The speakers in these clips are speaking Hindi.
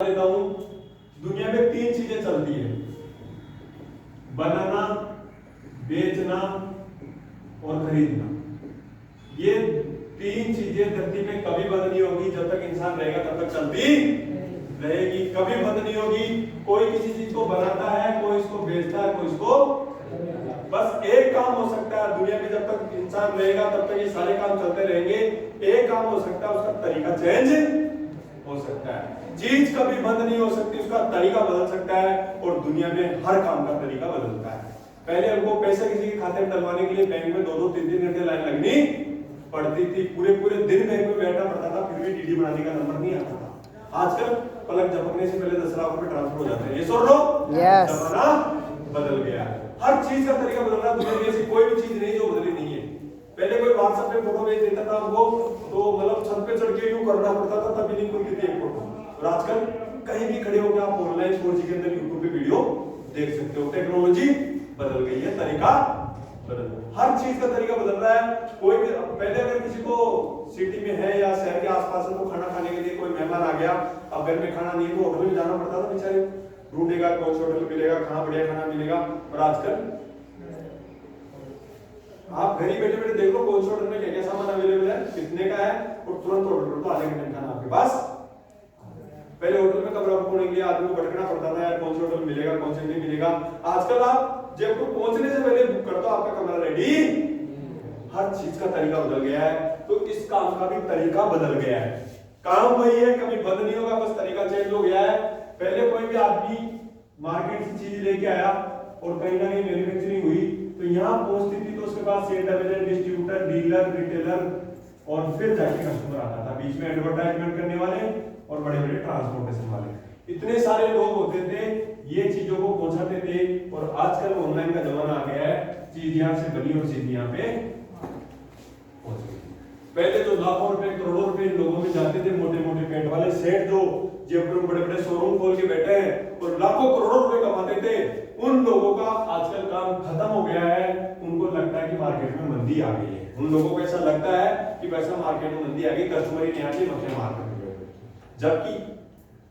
देता हूं। दुनिया में तीन चीजें चलती है, बनाना, बेचना और खरीदना। ये तीन चीजें धरती पे कभी बंद नहीं होगी, जब तक इंसान रहेगा तब तक चलती रहेगी, कभी बंद नहीं होगी। कोई किसी चीज को बनाता है, कोई इसको बेचता है, कोई इसको, बस एक काम हो सकता है दुनिया में, जब तक इंसान रहेगा तब तक ये सारे काम चलते रहेंगे। एक काम हो सकता है, उसका तरीका चेंज हो सकता है। चीज कभी बंद नहीं हो सकती, उसका तरीका बदल सकता है। और दुनिया में हर काम का तरीका बदलता है। पहले हमको पैसे किसी के खाते में डलवाने के लिए बैंक में 2-2, 3-3 घंटे लाइन लगनी पड़ती थी, पूरे दिन बैंक में बैठना पड़ता था, फिर भी डीडी बनाने का नंबर नहीं आता था। आजकल पलक झपकने से पहले 10 लाख रुपए ट्रांसफर हो जाते हैं। ये सुन लो, जमाना बदल गया है, हर चीज का तरीका बदल रहा है। दुनिया में ऐसी कोई भी चीज नहीं जो बदली नहीं है। पहले कोई व्हाट्सएप पे फोटो भेज देता था हमको, तो मतलब छत पे चढ़ के यूं करना पड़ता था, तभी नहीं खुलती थी एक फोटो। और आजकल कहीं भी खड़े होकर आप ऑनलाइन 4G के अंदर यूट्यूब पे वीडियो देख सकते हो। टेक्नोलॉजी बदल गई है, तरीका बदल गया, हर चीज का तरीका बदल रहा है। कोई भी पहले अगर किसी को सिटी में है या शहर के आसपास है तो खाना खाने के लिए कोई मेहमान आ गया, अब घर में खाना नहीं तो होटल में जाना पड़ता था, बेचारे ढूंढेगा कौन सा होटल मिलेगा, कहाँ बढ़िया खाना मिलेगा। और आजकल आप घर ही बैठे बैठे देख लो कौन सा होटल में क्या क्या सामान अवेलेबल है, कितने का है, और तुरंत ऑर्डर तो आधे घंटे खाना आपके पास। पहले होटल में कमरा बुक होने के लिए आदमी को भटकना पड़ता था, यार कौन सा होटल मिलेगा, कौन से नहीं मिलेगा। आजकल आप जयपुर पहुंचने से पहले बुक कर दो, आपका कमरा रेडी। हर चीज का तरीका बदल गया है, तो इस काम का भी तरीका बदल गया है। काम वही है, कभी बंद नहीं होगा, बस तरीका चेंज हो गया है। पहले कोई भी आदमी मार्केट से चीज लेके आया और कहीं ना कहीं मैन्युफैक्चरिंग हुई तो यहाँ पहुंचती थी, तो उसके पास sale agent, distributor, dealer, retailer और फिर जाके कस्टमर आता था। बीच में एडवर्टाइजमेंट करने वाले और बड़े बड़े ट्रांसपोर्टेशन वाले, इतने सारे लोग होते थे, ये चीजों को पहुंचाते थे। और आजकल ऑनलाइन का जमाना आ गया है, चीज यहाँ से बनी और चीज यहाँ पे पहुंच गई। पहले तो लाखों रुपए, करोड़ों रुपए लोगों में जाते थे, मोटे मोटे पेट वाले सेठ जो जयपुर में बड़े बड़े शोरूम खोल के बैठे हैं और लाखों करोड़ों रुपए कमाते थे, उन लोगों का आजकल काम खत्म हो गया है। उनको लगता है कि मार्केट में मंदी आ गई है, उन लोगों को ऐसा लगता है कि पैसा मार्केट में मंदी आ गई, कस्टमर ही नहीं आते, मक्खियां मारते हैं। जबकि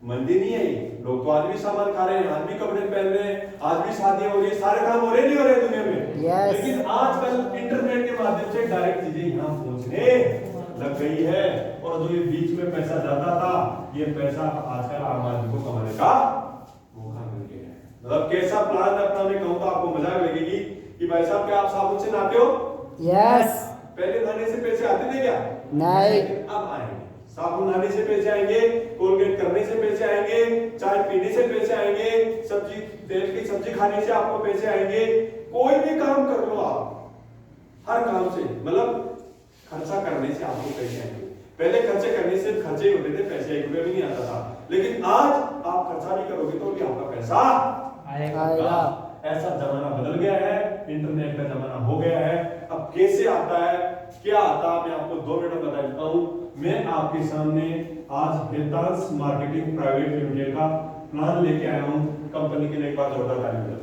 मंदी नहीं है, लोग तो आज भी सामान खा रहे हैं, आज भी कपड़े पहन रहे हैं, आज भी शादियां हो रही है, सारे काम हो रहे नहीं हो रहे दुनिया में। लेकिन आजकल इंटरनेट के माध्यम से डायरेक्ट चीजें यहाँ पहुंचने लग गई है। और जो ये बीच में पैसा जाता था, ये पैसा आजकल आम आदमी को कमाने का मौका मिल गया है। मतलब कैसा प्लान है अपना, मैं कहूँ तो आपको मजाक लगेगी कि भाई साहब क्या आप साबुन से नहाते हो? यस। पहले नहाने से पैसे आते थे क्या? नहीं। अब आएंगे। साबुन नहाने से पैसे आएंगे, कोलगेट करने से पैसे आएंगे, चाय पीने से पैसे आएंगे, सब्जी तेल की सब्जी खाने से आपको पैसे आएंगे। कोई भी काम कर लो आप, हर काम से, मतलब खर्चा करने से आपको पैसे आएंगे। पहले खर्चे करने से खर्चे होते थे, पैसे 1 रुपया भी नहीं आता था। लेकिन आज आप खर्चा भी करोगे तो भी आपका पैसा आएगा। ऐसा जमाना बदल गया है, इंटरनेट का जमाना हो गया है। अब कैसे आता है, क्या आता है, मैं आपको 2 मिनट में बता देता हूं। मैं आपके सामने आज हेतांश मार्केटिंग प्राइवेट लिमिटेड का प्लान लेके आया हूं। कंपनी के लिए एक बार जोरदार ताली बजाओ।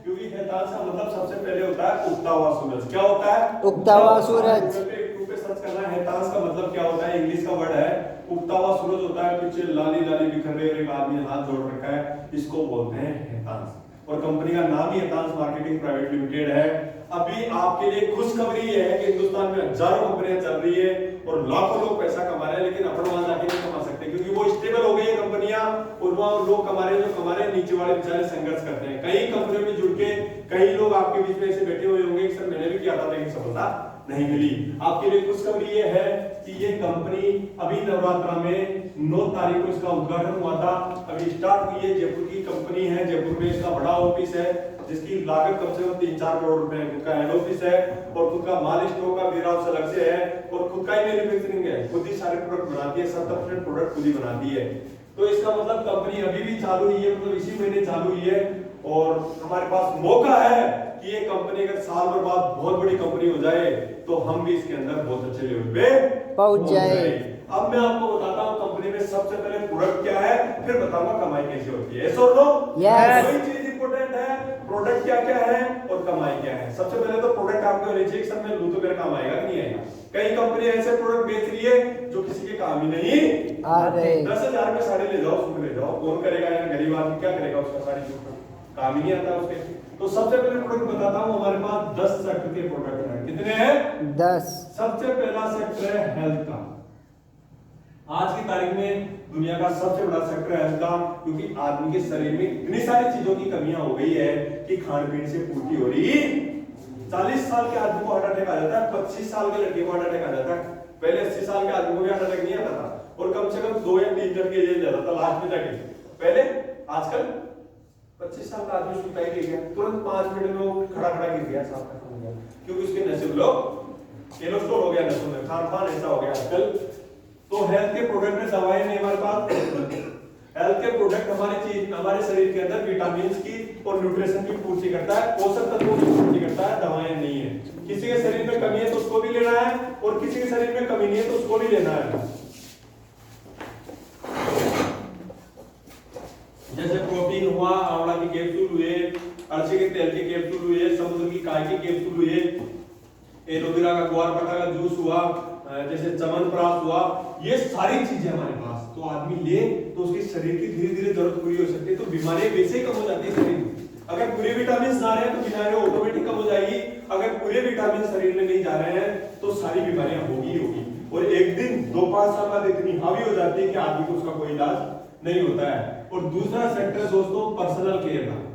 क्योंकि हेतांश का मतलब सबसे पहले होता है उगता हुआ सूरज। क्या होता है? उगता हुआ सूरज। सर्च करना है हेतांश का मतलब क्या होता है, इंग्लिश का वर्ड है उगता हुआ सूरज होता है। पीछे लाली लाली बिखर रहे और एक आदमी हाथ जोड़ रखा है, इसको बोलते हैं हेतांश। और कंपनी का नाम ही हेतांश मार्केटिंग प्राइवेट लिमिटेड है। अभी आपके लिए खुशखबरी है कि हिंदुस्तान में हजारों कंपनियां चल रही है और लाखों लोग पैसा कमा रहे हैं, लेकिन अपन वहां जाके नहीं कमा सकते क्योंकि वो स्टेबल हो गई है कंपनियां। और वहां लोग कमा रहे हैं, जो कमा रहे हैं नीचे वाले बेचारे संघर्ष करते हैं। कई कंपनियों में जुड़ के कई लोग आपके बीच में ऐसे बैठे हुए होंगे कि सर मैंने भी किया था लेकिन सफलता नहीं मिली। आपके लिए खुशखबरी ये है कि ये कंपनी अभी नवरात्रा में 9 तारीख को इसका उद्घाटन हुआ था, अभी स्टार्ट हुई है। जयपुर की कंपनी है, जयपुर में इसका बड़ा ऑफिस है जिसकी लागत कम से कम 3-4 करोड़ रुपए है। खुद का हेड ऑफिस है और खुद का माल स्टॉक का वेयर हाउस अलग से है और खुद का ही मैन्युफैक्चरिंग है, खुद ही सारे प्रोडक्ट बनाती है, 70% प्रोडक्ट खुद ही बनाती है। तो इसका मतलब कंपनी अभी भी चालू हुई है, मतलब इसी महीने चालू हुई है। और हमारे पास मौका है कि ये कंपनी अगर साल भर बाद बहुत बड़ी कंपनी हो जाए तो हम भी इसके अंदर बहुत अच्छे लेवल पे पहुंच जाए। अब मैं आपको बताता हूँ कंपनी में सबसे पहले प्रोडक्ट क्या है, फिर बताऊंगा कमाई कैसे होती है। यस और नो? Yes. वही चीज इंपॉर्टेंट है, प्रोडक्ट क्या क्या है और कमाई क्या है। सबसे पहले तो प्रोडक्ट आपके होने चाहिए, सब में लूं तो मेरा काम आएगा कि नहीं आएगा। कई कंपनी ऐसे प्रोडक्ट बेच रही है जो किसी के काम ही नहीं अरे 10,000 में साड़ी ले जाओ, सूट ले जाओ, कौन करेगा यार, गरीब आदमी क्या करेगा उसका साड़ी सूट, काम ही नहीं आता उसके। तो सबसे पहले प्रोडक्ट बताता हूँ, हमारे पास 10 सेक्टर के प्रोडक्ट हैं। कितने हैं? 10। सबसे पहला सेक्टर है हेल्थ का। आज की तारीख में दुनिया का सबसे बड़ा सेक्टर है हेल्थ का, क्योंकि आदमी के शरीर में इतनी सारी चीजों की कमियां हो गई है कि खान पीन से पूर्ति हो रही। 40 साल के आदमी को हार्ट अटैक आ जाता है, 25 साल के लड़के को हार्ट अटैक आ जाता है। पहले 80 साल के आदमी को भी हार्ट अटैक नहीं आता था, और कम से कम 2 या 3 जन के एज जाता था लास्ट में जाके। पहले आजकल 25 साल का आदमी सुनता ही गया, तुरंत 5 मिनट में वो खड़ा खड़ा गिर गया, साफ खत्म हो गया, क्योंकि उसके नशे लोग कोलेस्ट्रॉल हो गया, नसों में खान पान ऐसा हो गया आजकल। तो हेल्थ के प्रोडक्ट में दवाएं नहीं हमारे पास। हेल्थ के प्रोडक्ट हमारे शरीर के अंदर विटामिन की और न्यूट्रिशन की पूर्ति करता है, पोषक तत्वों की पूर्ति करता है, दवाएं नहीं है। किसी के शरीर में कमी है तो उसको भी लेना है, और किसी के शरीर में कमी नहीं है तो उसको भी लेना है। जैसे प्रोटीन हुआ, आंवला की कैप्सूल हुए, अरसे के तेल के कैप्सूल हुए, समुद्र की काय के कैप्सूल हुए, एलोवेरा का, ग्वारपाठा का जूस हुआ, जैसे च्यवनप्राश हुआ, ये सारी चीजें हमारे पास। तो आदमी ले तो उसके शरीर की धीरे धीरे जरूरत पूरी हो सकती है, तो बीमारियां वैसे ही कम हो जाती है शरीर में। अगर पूरे विटामिन ना रहे तो बीमारियां ऑटोमेटिक कम हो जाएगी, अगर पूरे विटामिन शरीर में नहीं जा रहे हैं तो सारी बीमारियां होगी होगी, और एक दिन 2-5 साल बाद इतनी हावी हो जाती है कि आदमी को उसका कोई इलाज नहीं होता है। और दूसरा सेक्टर दोस्तों पर्सनल केयर का।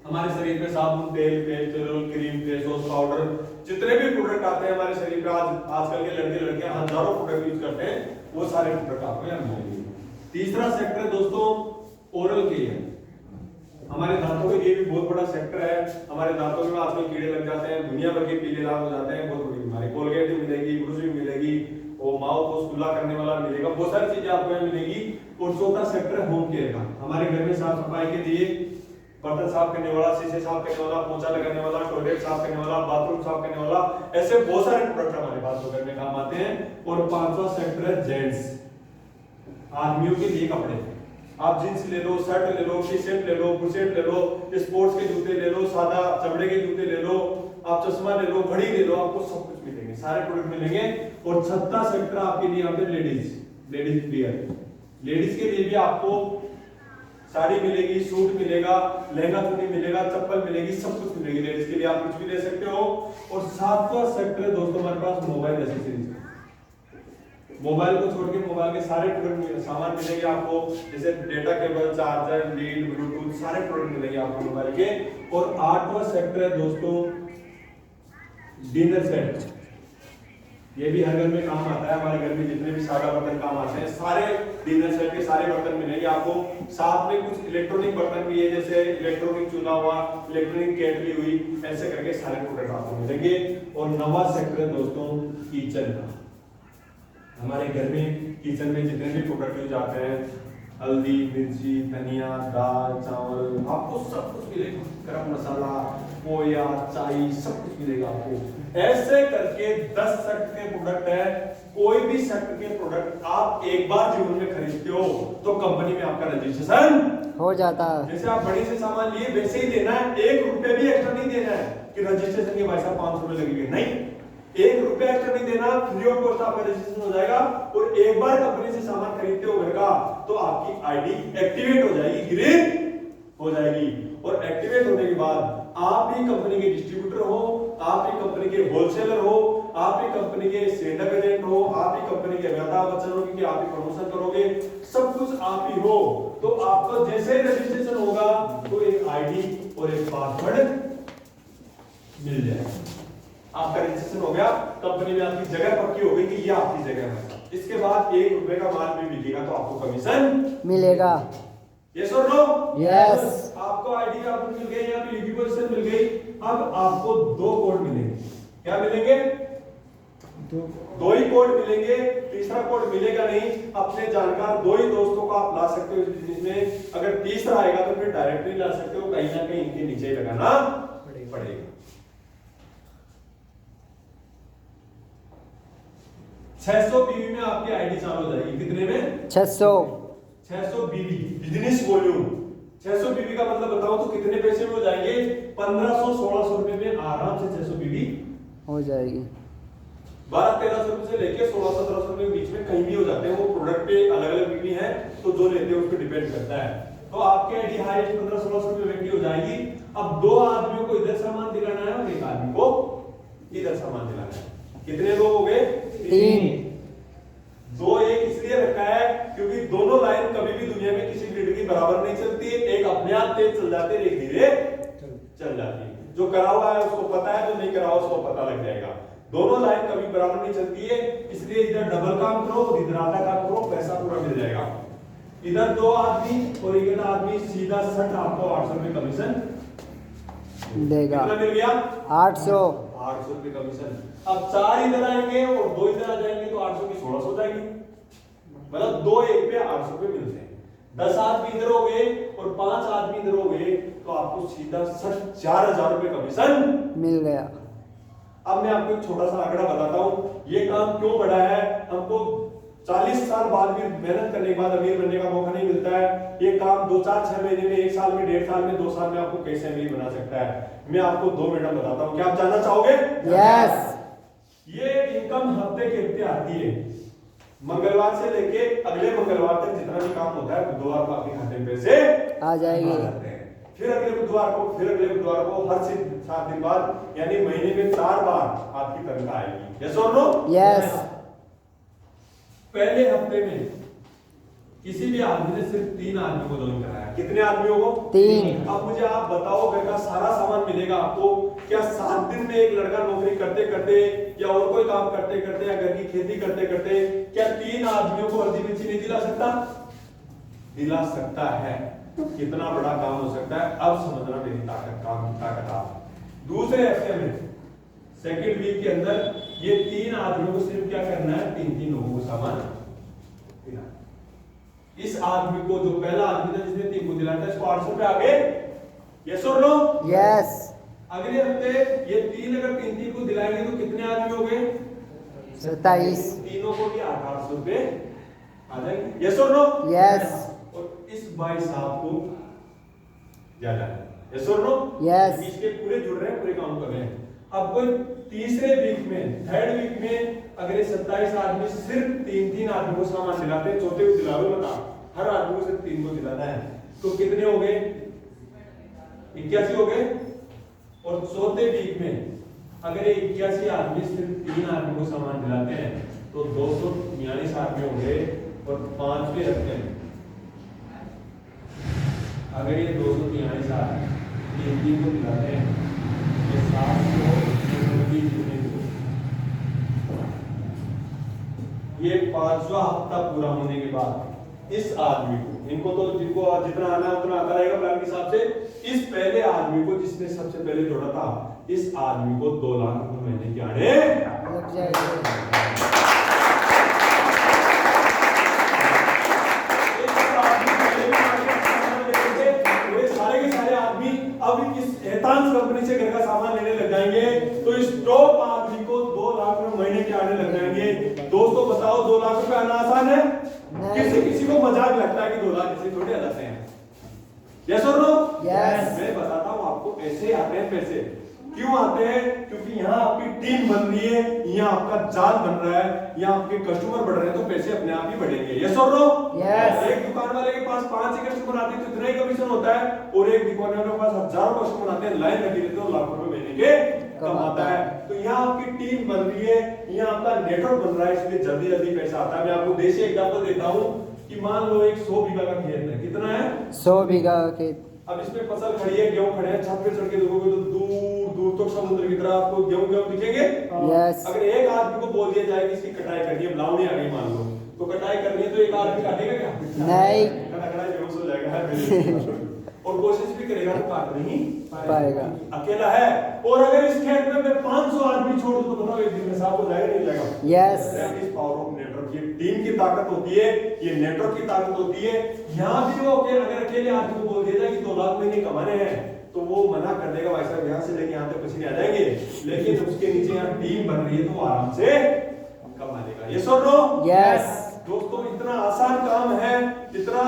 हमारे शरीर पे साबुन, तेल, पेस्टोल, क्रीम, फेस वॉश, पाउडर, जितने भी प्रोडक्ट आते हैं हमारे शरीर पे, आजकल के लड़के लड़कियां हजारों प्रोडक्ट यूज करते हैं, वो सारे प्रोडक्ट आपको यहाँ मिलेंगे। तीसरा सेक्टर दोस्तों ओरल केयर। हमारे दांतों का ये भी बहुत बड़ा सेक्टर है। हमारे दांतों में आजकल कीड़े लग जाते हैं, दुनिया भर के पीले दाग हो जाते हैं, बहुत बड़ी बीमारी। कोलगेट भी मिलेगी, ब्रूस भी मिलेगी, वो माउथ को खुला करने वाला मिलेगा, बहुत सारी चीजें आपको यहाँ मिलेगी। और चौथा सेक्टर है होम केयर का। हमारे घर में साफ सफाई के लिए बर्तन साफ करने वाला, शीशे साफ करने वाला, पोछा लगाने वाला, टॉयलेट साफ करने वाला, बाथरूम साफ करने वाला, ऐसे बहुत सारे प्रोडक्ट हमारे पास घर में काम आते हैं। और पांचवा सेक्टर है जेंट्स, आदमियों के लिए कपड़े। आप जींस ले लो, शर्ट ले लो, टी शर्ट ले लो, बुशर्ट ले लो, स्पोर्ट्स के जूते ले लो, सादा चमड़े के जूते ले लो, आप चश्मा ले लो, घड़ी ले लो, आपको सब कुछ मिलेंगे, सारे प्रोडक्ट मिलेंगे। और छठा सेक्टर आपके लिए यहाँ पे लेडीज वियर। लेडीज के लिए भी आपको साड़ी मिलेगी, सूट मिलेगा, लहंगा चुन्नी मिलेगा, चप्पल मिलेगी, सब कुछ मिलेगी लेडीज के लिए, आप कुछ भी ले सकते हो। और सातवां सेक्टर दोस्तों हमारे पास मोबाइल एक्सेसरीज। मोबाइल को छोड़ के मोबाइल के सारे प्रोडक्ट सामान मिलेंगे आपको, जैसे data cable, charger, lead, Bluetooth, सारे प्रोडक्ट मिलेंगे आपको मोबाइल के। और आठवां सेक्टर है दोस्तों डिनर सेट। ये भी हर घर में काम आता है। हमारे घर में जितने भी सादा बर्तन काम आते हैं, सारे डिनर सेट के सारे बर्तन मिलेंगे आपको। साथ में कुछ इलेक्ट्रॉनिक बर्तन भी है, जैसे इलेक्ट्रॉनिक चूल्हा हुआ, इलेक्ट्रॉनिक केटली हुई, ऐसे करके सारे प्रोडक्ट आपको मिलेंगे। और नवा सेक्टर है दोस्तों किचन का। हमारे घर में किचन में जितने भी प्रोडक्ट यूज आते हैं, हल्दी, मिर्ची, धनिया, दाल, चावल, आपको सब कुछ मिलेगा। गरम मसाला, पोया, चाय, सब कुछ मिलेगा आपको। ऐसे करके 10 सेक्टर के प्रोडक्ट है। कोई भी सेक्टर के प्रोडक्ट आप एक बार जीवन में खरीदते हो तो कंपनी में आपका रजिस्ट्रेशन हो जाता है। जैसे आप बड़ी से सामान लिए वैसे ही देना है, 1 रुपए भी एक्स्ट्रा नहीं देना है कि रजिस्ट्रेशन के भाई साहब 500 रुपए लगेंगे, नहीं, 1 रुपया एक्स्ट्रा नहीं देना, फ्री ऑफ कॉस्ट आपका रजिस्ट्रेशन हो जाएगा। और एक बार कंपनी से सामान खरीदते हो घर का तो आपकी आईडी एक्टिवेट हो जाएगी, ग्रीन हो जाएगी। और एक्टिवेट होने के बाद आप ही कंपनी के डिस्ट्रीब्यूटर हो, आप ही कंपनी के होलसेलर हो, आप ही कंपनी के सेटअप एजेंट हो, आप ही कंपनी के अमिताभ बच्चन हो, क्योंकि आप ही प्रमोशन करोगे, सब कुछ आप ही हो। तो आपको जैसे रजिस्ट्रेशन होगा तो एक आईडी और एक पासवर्ड मिल जाएगा। आपका रजिस्ट्रेशन हो गया, कंपनी में आपकी जगह पक्की हो गई कि ये आपकी जगह है। इसके बाद 1 रुपए का माल भी बिकेगा तो आपको कमीशन मिलेगा। यस और नो? यस। आपको आईडी का मिल गई, यहाँ पे यूपी पोजीशन मिल गई। अब आपको 2 कोड मिलेंगे। क्या मिलेंगे? 2 ही कोड मिलेंगे, तीसरा कोड मिलेगा नहीं। अपने जानकार 2 ही दोस्तों को आप ला सकते हो इस बिजनेस में। अगर तीसरा आएगा तो फिर डायरेक्टली ला सकते हो, कहीं ना कहीं इनके नीचे ही लगाना पड़ेगा। 600 बीवी में आपकी आईडी चालू हो जाएगी। कितने में? 600 600 बीवी बिजनेस वॉल्यूम। 600 बीवी का मतलब बताओ तो कितने पैसे में हो जाएंगे? 1500-1600 रुपए में आराम से 600 बीवी हो जाएगी। 1200-1300 रुपए से लेके 1600-1700 रुपए के बीच में कहीं भी हो जाते हैं। वो प्रोडक्ट पे अलग अलग बीवी है, तो जो लेते हैं उस पर डिपेंड करता है। तो आपके आईडी हाईएस्ट 1500-1600 रुपए में बिक्री हो जाएगी। अब दो आदमियों को इधर सामान दिलाना है और एक आदमी को इधर सामान दिलाना है। कितने लोग हो गए? 3। 2 एक इसलिए रखा है क्योंकि दोनों लाइन कभी भी दुनिया में किसी ग्रिड की बराबर नहीं चलती। एक अपने आप तेज चल जाती है, एक धीरे चल जाती है। जो करा हुआ है उसको पता है, जो नहीं करा हुआ उसको पता लग जाएगा। दोनों लाइन कभी बराबर नहीं चलती है, इसलिए इधर डबल काम करो, इधर आधा काम करो, पैसा पूरा मिल जाएगा। इधर 2 आदमी और इधर आदमी सीधा सट आपको 800 रुपए कमीशन देगा। कितना मिल गया? 800 रुपए कमीशन। अब 4 इधर आएंगे और 2 इधर आ जाएंगे तो 800 की 1600 हो जाएगी। मतलब 2 एक पे 800 रुपए मिलते हैं। 10 आदमी इधर हो गए और 5 आदमी इधर हो गए तो आपको सीधा 4000 रुपए कमीशन मिल गया। अब मैं आपको एक छोटा सा आंकड़ा बताता हूँ, ये काम क्यों बड़ा है। हमको 40 साल बाद भी मेहनत करने के बाद अमीर बनने का मौका नहीं मिलता है। ये काम 2, 4, 6 महीने में, 1 साल में, 1.5 साल में, 2 साल में आपको कैसे अमीर बना सकता है। मैं आपको 2 मिनट में बताता हूँ। क्या आप जानना चाहोगे? यस। ये इनकम हफ्ते के हफ्ते आती है। मंगलवार से लेके अगले मंगलवार तक जितना भी काम होता है, बुधवार को आपके खाते में पैसे आ जाएंगे। फिर अगले बुधवार को, फिर अगले बुधवार को, हर 7 दिन बाद, यानी महीने में 4 बार आपकी तनख्वाह आएगी। यस और नो? यस। पहले हफ्ते में किसी भी आदमी ने सिर्फ 3 आदमियों को ज्वाइन कराया। कितने आदमियों को? 3। अब मुझे आप बताओ, घर का सारा सामान मिलेगा आपको। क्या 7 दिन में एक लड़का नौकरी करते करते या और कोई काम करते करते या घर की खेती करते करते क्या 3 आदमियों को हल्दी मिर्ची नहीं दिला सकता? दिला सकता है। कितना बड़ा काम हो सकता है, अब समझना मेरी ताकत आप। दूसरे हफ्ते में, सेकंड वीक के अंदर, ये 3 आदमियों को सिर्फ क्या करना है? 3 लोगों को सामान दिलाना। इस आदमी को, जो पहला आदमी था जिसने 3 को दिलाया था, इसको 800 रुपए आ गए। यस और नो? यस। अगले हफ्ते ये 3 अगर 3 को दिलाएंगे तो कितने आदमी हो गए? 27। तीनों को भी 800 रुपए आ जाएंगे। यस और नो? यस। और इस भाई साहब को ज्यादा है। यस और नो? यस। इसके पूरे जुड़ रहे हैं, पूरे काम कर रहे हैं। अब कोई तीसरे वीक में, थर्ड वीक में अगर ये 27 आदमी सिर्फ 3 आदमी को सामान दिलाते हैं, चौथे को दिला लो बता, हर आदमी को सिर्फ 3 को दिलाना है, तो कितने हो गए? 81 हो गए। और चौथे वीक में अगर ये 81 आदमी सिर्फ 3 आदमी को सामान दिलाते हैं तो 243 आदमी हो गए। और 5वें हफ्ते में अगर ये 243 आदमी 3 को दिलाते हैं तो 720 ये 5वां हफ्ता पूरा होने के बाद इस आदमी को, इनको तो जिनको जितना आना है उतना आता रहेगा प्लान के हिसाब से, इस पहले आदमी को जिसने सबसे पहले जोड़ा था, इस आदमी को 2 लाख रुपए महीने के आने लग जाएंगे। सारे के सारे आदमी अब इस एहतांस कंपनी से घर का सामान लेने लग जाएंगे, तो इस टॉप आदमी को 2 लाख रुपए महीने के आने लग जाएंगे। दोस्तों बताओ, 2 लाख रुपए आना आसान है? किसी किसी को मजाक लगता है कि 2 लाख ऐसे थोड़े आ जाते हैं। यस और नो? यस। मैं बताता हूँ आपको, ऐसे आते हैं पैसे। क्यों आते हैं? क्योंकि यहाँ आपकी टीम बन रही है, यहाँ आपका जाल बन रहा है, यहाँ आपके कस्टमर बढ़ रहे हैं, तो पैसे अपने आप ही बढ़ेंगे। यस और नो? यस। एक दुकान वाले के पास 5 ही कस्टमर आते हैं तो इतना ही कमीशन होता है, और एक दुकान वाले के पास हजारों कस्टमर आते हैं, लाइन लगी रहती है, लाखों रुपए महीने के कमाता है। तो यहाँ आपकी टीम बन रही है, यहाँ आपका नेटवर्क बन रहा है, इसलिए जल्दी जल्दी पैसा आता है। मैं आपको देसी एग्जांपल देता हूँ कि मान लो एक 100 बीघा का खेत है। कितना है? 100 बीघा का खेत। अब इसमें फसल खड़ी है, गेहूं खड़े हैं, छत पे चढ़ के देखोगे तो दूर दूर तक समुद्र की तरह आपको गेहूं दिखेंगे। यस। अगर एक आदमी को बोल दिया जाए कि इसकी कटाई करनी है, लावनी आ गई मान लो, तो कटाई करनी है तो एक आदमी काटेगा क्या? नहीं। कटाई बेहोश हो जाएगा और कोशिश भी करेगा तो काट नहीं पाएगा। अकेला है। और अगर इस खेत में मैं 500 आदमी छोड़ दूं तो बताओ एक दिन में साफ हो जाएगा नहीं जाएगा? यस। पावर ऑफ नेटवर्क, ये टीम की ताकत होती है, ये नेटवर्क की ताकत होती है। यहाँ भी वो अगर अकेले आदमी को बोल दिया जाए कि 2 लाख महीने कमाने हैं तो वो मना कर देगा, भाई साहब यहाँ से लेके यहाँ तक पसीने आ जाएंगे। लेकिन उसके नीचे यहाँ टीम बन रही है तो वो आराम से कमा लेगा। यस और नो? यस। दोस्तों इतना आसान काम है, इतना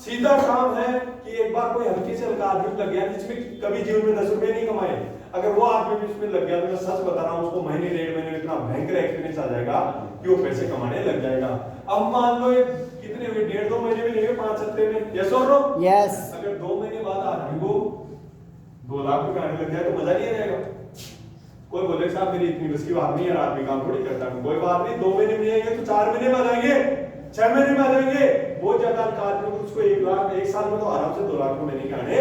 सीधा काम है कि एक बार कोई हल्के से हल्का आदमी लग गया जिसमें कभी जीवन में 10 रुपए नहीं कमाए, अगर वो आदमी भी इसमें लग गया तो मैं सच बता रहा हूं उसको महीने 1.5 महीने में इतना भयंकर एक्सपीरियंस आ जाएगा कि वो पैसे कमाने लग जाएगा। अब मान लो कितने हुए, 1.5-2 महीने में नहीं हुए, 5 हफ्ते में। यस और नो? यस। अगर 2 महीने बाद आदमी को 2 लाख रुपए आने लग जाए तो मजा नहीं आएगा। कोई बोले साहब मेरी इतनी बस की बात नहीं है, आदमी काम थोड़ी करता है। कोई बात नहीं, 2 महीने में आएंगे तो 4 महीने में आ जाएंगे, 6 महीने में आ जाएंगे। बहुत ज्यादा आदमी को उसको 1 लाख 1 साल में तो आराम से 2 लाख रुपए महीने के आने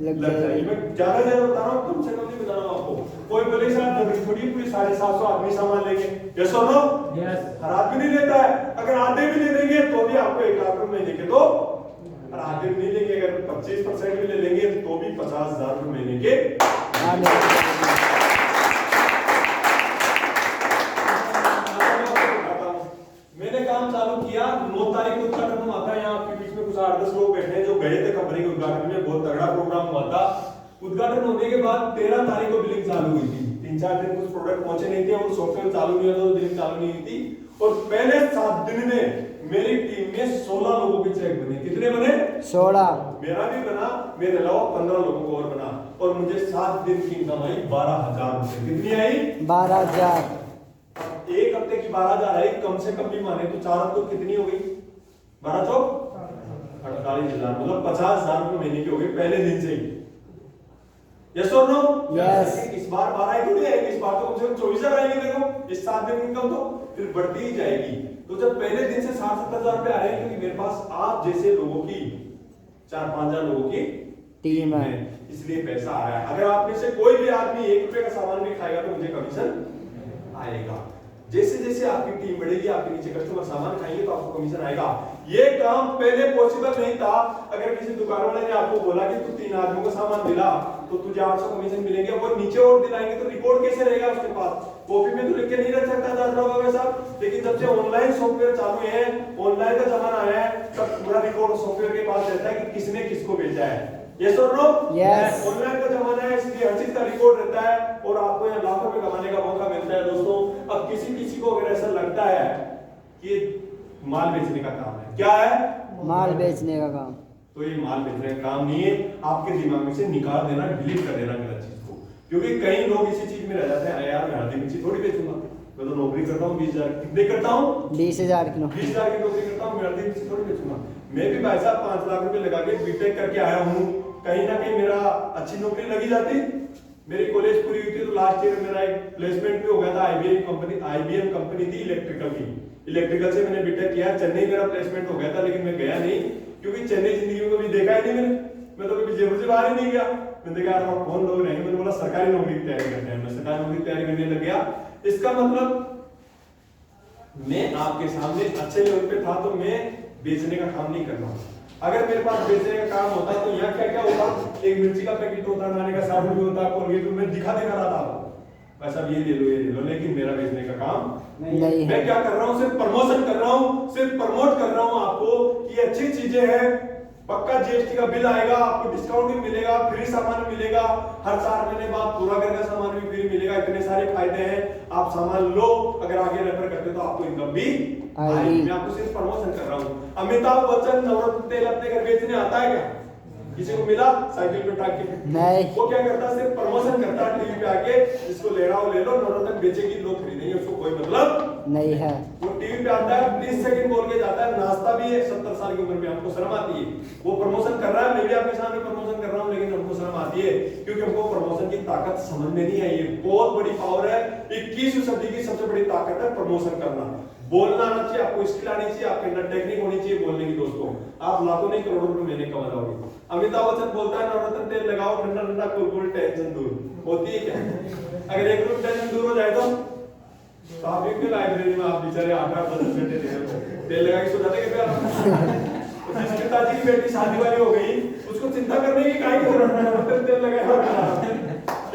लग जाएंगे। मैं ज्यादा बता रहा हूँ, कम से कम नहीं बता रहा हूँ आपको। कोई बोले साहब जरूरी थोड़ी पूरी 750 आदमी सामान लेंगे। यस और नो? यस। हर आदमी नहीं लेता है। अगर आधे भी ले लेंगे तो भी आपको 1 लाख रुपए महीने के तो, और आधे भी नहीं लेंगे, अगर 25% भी ले लेंगे तो भी 50,000 रुपए महीने के। मैंने काम चालू किया, 9 तारीख को उद्घाटन हुआ था। यहाँ आपके बीच में कुछ 8-10 लोग बैठे हैं जो गए थे कंपनी के उद्घाटन में, बहुत तगड़ा प्रोग्राम हुआ था। उद्घाटन होने के बाद 13 तारीख को बिलिंग चालू हुई थी। 3-4 दिन कुछ प्रोडक्ट पहुंचे नहीं थे और सॉफ्टवेयर चालू नहीं हुआ तो बिलिंग चालू नहीं हुई थी। और पहले 7 दिन में मेरी टीम में 16 लोगों के चेक बने। कितने बने? 16। मेरा भी बना, मेरे अलावा 15 लोगों को और बना, और मुझे 7 दिन की इनकम आई 12,000 रुपए। कितनी आई? 12,000। एक हफ्ते की 12,000 आई, कम से कम भी माने तो 4 हफ्तों कितनी हो गई? 12 चौक 48,000, मतलब 50,000 रुपए महीने की हो गई पहले दिन से ही। यस और नो? यस। इस बार 12 ही थोड़ी आएगी, इस बार तो कम से कम 24,000 आएंगे। देखो इस 7 दिन की इनकम तो फिर बढ़ती ही जाएगी। तो जब पहले दिन से 60-70,000 रुपए आ रहे हैं, क्योंकि मेरे पास आप जैसे लोगों की 4-5,000 लोगों की टीम है, इसलिए पैसा आ रहा है। अगर आप में से कोई भी आदमी 1 रुपए का सामान भी खाएगा तो मुझे कमीशन आएगा। जैसे जैसे आपकी टीम बढ़ेगी, आपके नीचे कस्टमर सामान खाएंगे तो आपको कमीशन आएगा। ये काम पहले पॉसिबल नहीं था। अगर किसी दुकान वाले ने आपको बोला कि तू 3 आदमियों को सामान दिला तो तुझे 800 कमीशन मिलेंगे, वो नीचे और दिलाएंगे तो रिकॉर्ड कैसे रहेगा उसके पास? कॉपी में तो लिख के नहीं रख सकता 10 लोगों के साथ। लेकिन जब से ऑनलाइन सॉफ्टवेयर चालू है, ऑनलाइन का जमाना आया है, तब पूरा रिकॉर्ड सॉफ्टवेयर के पास रहता है कि किसने किसको भेजा है। यस और नो? यस। ऑनलाइन का जमाना है, इसलिए हर चीज का रिकॉर्ड रहता है और आपको यहाँ लाखों रुपए कमाने का मौका मिलता है। दोस्तों अब किसी को अगर ऐसा लगता है कि माल बेचने का काम है, क्या है? माल बेचने का काम, तो ये माल बेचने का काम नहीं है। आपके दिमाग में से निकाल देना, डिलीट कर देना गलत चीज को। क्योंकि कई लोग इसी चीज में रह जाते हैं, यार मैं हल्दी मिर्ची थोड़ी बेचूंगा, मैं तो नौकरी करता हूँ 20,000 कितने करता हूँ 20,000 की नौकरी करता हूँ, मैं हल्दी मिर्ची थोड़ी बेचूंगा। मैं भी भाई साहब 5 लाख रुपए लगा के बीटेक करके आया हूँ, कहीं ना कहीं मेरा अच्छी नौकरी लगी जाती। मेरी कॉलेज पूरी हुई थी तो लास्ट ईयर मेरा एक प्लेसमेंट भी हो गया था। आईबीएम कंपनी थी इलेक्ट्रिकल की, इलेक्ट्रिकल से मैंने बीटेक किया। चेन्नई मेरा प्लेसमेंट हो गया था लेकिन मैं गया नहीं, क्योंकि चेन्नई जिंदगी में कभी देखा ही नहीं मैं तो कभी जयपुर से बाहर ही नहीं गया। मैंने देखा यार वहाँ कौन लोग रहेंगे, मैंने बोला सरकारी नौकरी की तैयारी करते हैं। मैं सरकारी नौकरी की तैयारी करने लग गया। इसका मतलब मैं आपके सामने अच्छे लेवल पे था तो मैं बेचने का काम नहीं कर रहा हूँ। अगर मेरे पास बेचने का काम होता तो यहाँ क्या क्या होता, एक मिर्ची का पैकेट होता, नाने का साबुन भी होता, कोलगेट भी, मैं दिखा रहा था बस अब ये ले लो ये ले लो, लेकिन मेरा बेचने का काम नहीं। मैं क्या कर रहा हूँ, सिर्फ प्रमोशन कर रहा हूँ, सिर्फ प्रमोट कर रहा हूँ आपको कि अच्छी चीजें हैं। पक्का जीएसटी का बिल आएगा, आपको डिस्काउंट भी मिलेगा, फ्री सामान मिलेगा, हर 4 महीने बाद पूरा घर का सामान भी फ्री मिलेगा। इतने सारे फायदे हैं, आप सामान लो, अगर आगे रेफर करते तो आपको इनकम भी आएगी। मैं आपको सिर्फ प्रमोशन कर रहा हूँ। अमिताभ बच्चन नवरत्न तेल अपने घर बेचने आता है क्या? किसी को मिला साइकिल पे टाक के? नहीं। वो क्या करता है, सिर्फ प्रमोशन करता है टीवी पे आके, जिसको ले रहा हो ले लो, नवरत्न बेचेगी, लोग खरीदेंगे, उसको कोई मतलब नहीं है। वो टीवी पे आता है, 20 सेकंड बोल के जाता है, नाश्ता भी है, 70 साल की उम्र में, हमको शर्म आती है। वो प्रमोशन कर रहा है, मैं भी आपके सामने प्रमोशन कर रहा हूँ, लेकिन हमको शर्म आती है क्योंकि हमको प्रमोशन की ताकत समझ में नहीं आई। ये बहुत बड़ी पावर है, 21वीं सदी की सबसे बड़ी ताकत है प्रमोशन करना। बोलना आना चाहिए आपको, स्किल आनी चाहिए, आपके अंदर टेक्निक होनी चाहिए बोलने की। दोस्तों आप लाखों नहीं करोड़ों रुपए महीने कमा जाओगे। अमिताभ बच्चन बोलता है नवरत्न तेल लगाओ, ठंडा ठंडा कुरकुरे, टेंशन दूर होती है क्या? अगर एक रूप टेंशन दूर हो जाए तो आप भी लाइब्रेरी में आप बेचारे 8-10 घंटे तेल लगा के सो जाते क्या? जिसके पिताजी की बेटी शादी वाली हो गई, उसको चिंता करने की काहे जरूरत? तेल लगाया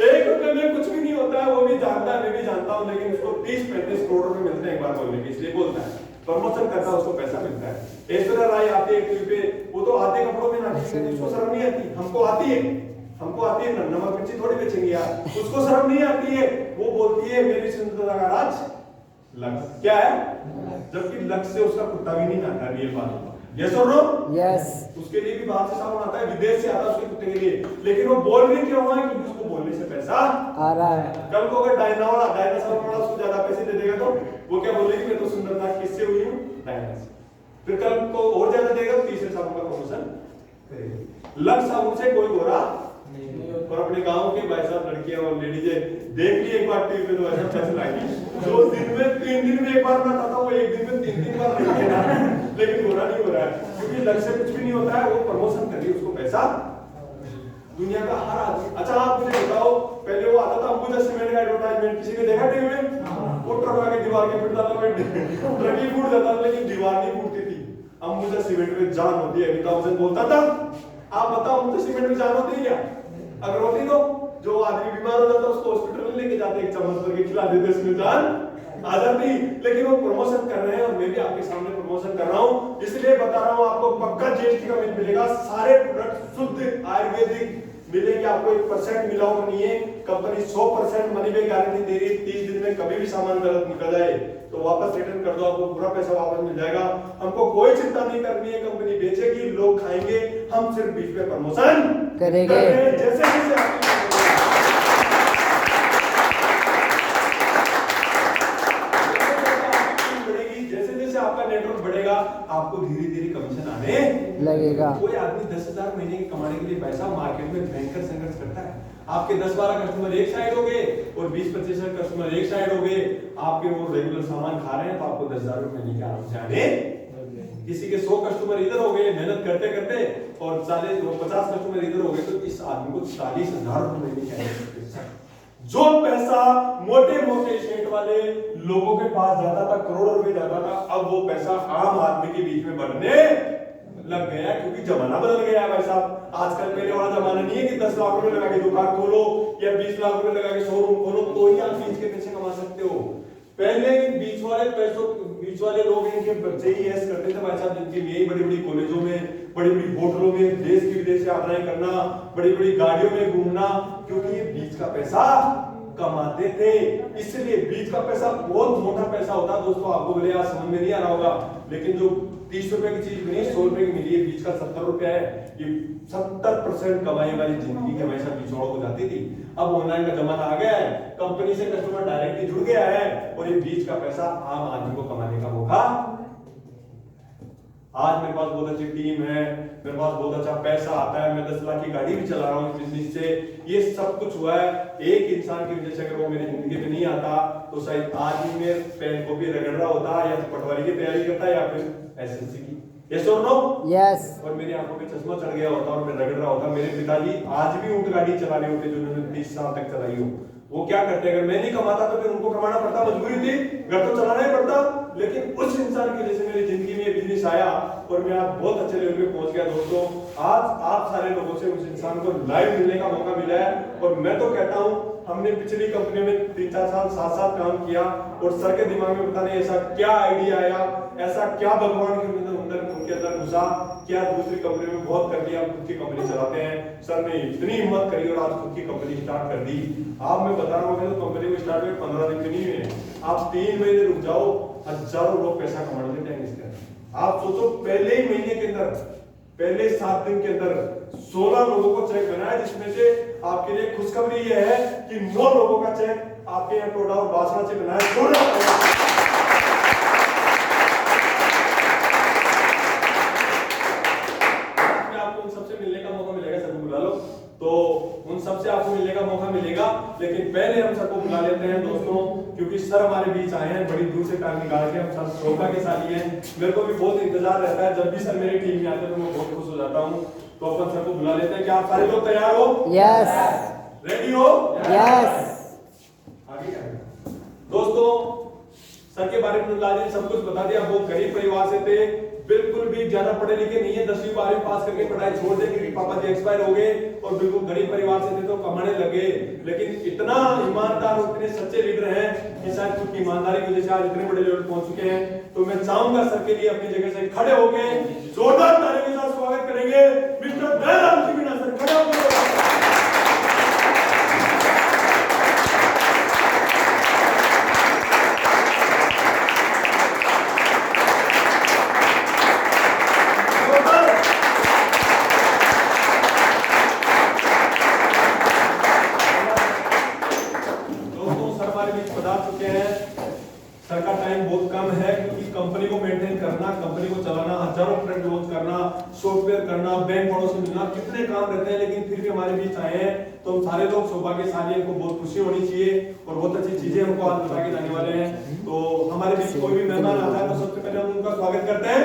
1 रुपए में कुछ भी नहीं होता है, वो भी जानता है, मैं भी जानता हूँ, लेकिन उसको 30-35 करोड़ रुपए मिलते हैं एक बार बोलने के, इसलिए बोलता है। प्रमोशन करता है, उसको पैसा मिलता है। ऐश्वर्या राय आती है टीवी पे, वो तो आधे कपड़ों में नाचती है, उसको शर्म नहीं आती। हमको आती है, नमक मिर्ची थोड़ी बेचेंगे यार, उसको शर्म नहीं आती है। वो बोलती है मेरी सुंदरता का राज लक्ष्य क्या है, जबकि लक्ष्य से उसका कुत्ता भी नहीं आता, रियल बात होता। यस और नो? यस। उसके लिए भी बाहर से सामान आता है, विदेश से आता है उसके कुत्ते के लिए, लेकिन वो बोल भी क्यों रहा है, क्योंकि उसको बोलने से पैसा आ रहा है। कल को अगर डायनासोर वाला उसको ज्यादा पैसे दे देगा तो वो क्या बोलेगी, मैं तो सुंदरता किससे हुई हूँ, डायनासोर। फिर कल को और ज्यादा देगा, तीसरे साबुन का प्रमोशन करेगा। लक्ष्य साबुन से कोई गोरा और अपने गांव के भाई साहब लड़कियां और लेडीजें देख ली एक बार टीवी पे तो ऐसा पैसे लाएगी जो दिन में 3 दिन में एक बार बनाता था, वो एक दिन में 3 बार लेके आ, लेकिन गोरा नहीं हो रहा है, क्योंकि लक्ष्य से कुछ भी नहीं होता है, वो प्रमोशन कर रही है, उसको पैसा दुनिया का हर आदमी। अच्छा आप मुझे बताओ, पहले वो आता था अंबुजा सीमेंट का एडवर्टाइजमेंट, किसी ने देखा टीवी में? वो ट्रक आके दीवार के पिटता था, ट्रक ही फूट जाता था, लेकिन दीवार नहीं फूटती थी। अंबुजा सीमेंट में जान होती है, अमिताभ बच्चन बोलता था। आप बताओ अंबुजा सीमेंट में जान होती है क्या? अगर होती तो जो आदमी बीमार हो जाता उसको हॉस्पिटल में लेके जाते, एक चम्मच भर के खिला देते, उसमें जान आ जाती। लेकिन वो प्रमोशन कर रहे हैं और मैं भी आपके सामने प्रमोशन कर रहा हूं, इसलिए बता रहा हूं आपको पक्का जीएसटी का बिल मिलेगा, सारे प्रोडक्ट शुद्ध आयुर्वेदिक मिलेंगे आपको, 1% मिलावट नहीं है। कंपनी 100% मनी बैक गारंटी दे रही है, 30 दिन में कभी भी सामान गलत निकल जाए तो वापस रिटर्न कर दो, आपको पूरा पैसा वापस मिल जाएगा। हमको कोई चिंता नहीं करनी है, कंपनी बेचेगी, लोग खाएंगे, हम सिर्फ बीच में प्रमोशन करेंगे। जैसे जैसे आपका नेटवर्क बढ़ेगा, आपको धीरे धीरे कमीशन आने लगेगा। कोई आदमी 10,000 महीने के कमाने के लिए पैसा मार्केट में भयंकर संघर्ष करता है। आपके 10-12 कस्टमर एक साइड हो गए और 20-25 कस्टमर एक साइड हो गए, आपके वो रेगुलर सामान खा रहे हैं, तो आपको 10,000 रुपए महीने के आराम से आने। किसी के 100 कस्टमर इधर हो गए मेहनत करते करते और 50 कस्टमर इधर हो गए, तो इस आदमी को 40,000 रुपए महीने के आने। जो पैसा मोटे मोटे स्टेट वाले लोगों के पास जाता था, करोड़ों रुपए जाता था, अब वो पैसा आम आदमी के बीच में बढ़ने लग गया, क्योंकि जमाना बदल गया है भाई साहब। आजकल पहले वाला जमाना नहीं है कि 10 लाख रुपए लगा के दुकान खोलो या 20 लाख रुपए लगा के शोरूम खोलो तो ही आप बीच के पैसे कमा सकते हो। पहले बीच वाले लोग इनके बच्चे ही ऐसे करते थे भाई साहब, जिनकी यही बड़ी बड़ी कॉलेजों में, बड़ी बड़ी होटलों में, देश की विदेश यात्राएं करना, बड़ी बड़ी गाड़ियों में घूमना, क्योंकि ये बीच का पैसा कमाते थे। इसलिए बीच का पैसा बहुत मोटा पैसा होता है दोस्तों। आपको बोले आज समझ में नहीं आ रहा होगा, लेकिन जो 30 रुपए की चीज नहीं 100 रुपए की मिली है, बीच का 70 रुपया है। ये 70% कमाई वाली जिंदगी हमेशा बिछोड़ हो जाती थी। अब ऑनलाइन का जमाना आ गया है, कंपनी से कस्टमर डायरेक्टली जुड़ गया है और ये बीच का पैसा आम आदमी को कमाने का मौका। आज मेरे पास बहुत अच्छी टीम है, मेरे पास बहुत अच्छा पैसा आता है, मैं 10 लाख की गाड़ी भी चला रहा हूँ इस बिजनेस से। ये सब कुछ हुआ है एक इंसान की वजह से। अगर वो मेरी जिंदगी में नहीं आता तो शायद आज ही मैं पेन कॉपी रगड़ रहा होता, या तो पटवारी की तैयारी करता, या फिर एसएससी की। यस और नो? यस। और मेरी आंखों में चश्मा चढ़ गया होता और मैं रगड़ रहा होता। मेरे पिताजी आज भी ऊंट गाड़ी चला रहे होते जो उन्होंने 30 साल तक चलाई हो। वो क्या करते, अगर मैं नहीं कमाता तो फिर उनको कमाना पड़ता, मजबूरी थी, घर तो चलाना ही पड़ता। लेकिन उस इंसान की वजह से मेरी जिंदगी में बिजनेस आया और मैं आज बहुत अच्छे लेवल पे पहुंच गया दोस्तों। आज आप सारे लोगों से उस इंसान को लाइव मिलने का मौका मिला है। और मैं तो कहता हूं, हमने पिछली कंपनी में 3-4 साल 7 साल काम किया और सर के दिमाग में पता नहीं ऐसा क्या आइडिया आया, ऐसा क्या भगवान के अंदर उनके अंदर घुसा, क्या दूसरी कंपनी में बहुत कर दिया, खुद की कंपनी चलाते हैं। सर ने इतनी हिम्मत करी और आज खुद की कंपनी स्टार्ट कर दी। आप मैं बता रहा हूँ, तो कंपनी को स्टार्ट हुए 15 दिन भी नहीं हुए, आप 3 महीने रुक जाओ, हजारों लोग पैसा कमा लेते हैं इसके अंदर। आप सोचो, पहले ही महीने के अंदर, पहले 7 दिन के अंदर 16 लोगों को चेक बनाया, जिसमें से आपके लिए खुशखबरी यह है कि 9 लोगों का चेक आपके यहाँ टोडा और बासना से बनाया। तो उन सबसे आपको मिलने का मौका मिलेगा, लेकिन पहले हम सबको बुला लेते हैं दोस्तों, क्योंकि सर हमारे बीच आए हैं, बड़ी दूर से टाइम निकाल के। हम सब शोभा के साथी हैं, मेरे को भी बहुत इंतजार रहता है, जब भी सर मेरी टीम में आते हैं तो मैं बहुत खुश हो जाता हूं। तो अपन सर को बुला लेते हैं। क्या आप सारे लोग तैयार हो? यस। रेडी हो? यस। आगे क्या दोस्तों, सर के बारे में मुलाजिम सब कुछ बता दिया। वो गरीब परिवार से थे, बिल्कुल भी ज्यादा पढ़े लिखे नहीं है, 10वीं 12वीं पास करके पढ़ाई छोड़ दे, क्योंकि पापा जी एक्सपायर हो गए और बिल्कुल गरीब परिवार से थे तो कमाने लगे। लेकिन इतना ईमानदार और इतने सच्चे लीडर हैं कि शायद खुद की ईमानदारी की वजह से आज इतने बड़े लेवल पहुंच चुके हैं। तो मैं चाहूंगा सर के लिए अपनी जगह से खड़े होकर जोरदार तालियों के साथ स्वागत करेंगे मिस्टर दयाराम जी मीणा सर। खड़े होकर कंपनी को मेंटेन करना, कंपनी को चलाना, हजारों प्रोडक्ट लॉन्च करना, सॉफ्टवेयर करना, बैंक वालों से मिलना, कितने काम रहते हैं, लेकिन फिर भी हमारे बीच आए हैं तो हम सारे लोग सौभाग्यशाली हैं, हमको बहुत खुशी होनी चाहिए और बहुत अच्छी चीजें हमको आज बता के जाने वाले हैं। तो हमारे बीच कोई भी मेहमान आता है तो सबसे पहले हम उनका स्वागत करते हैं,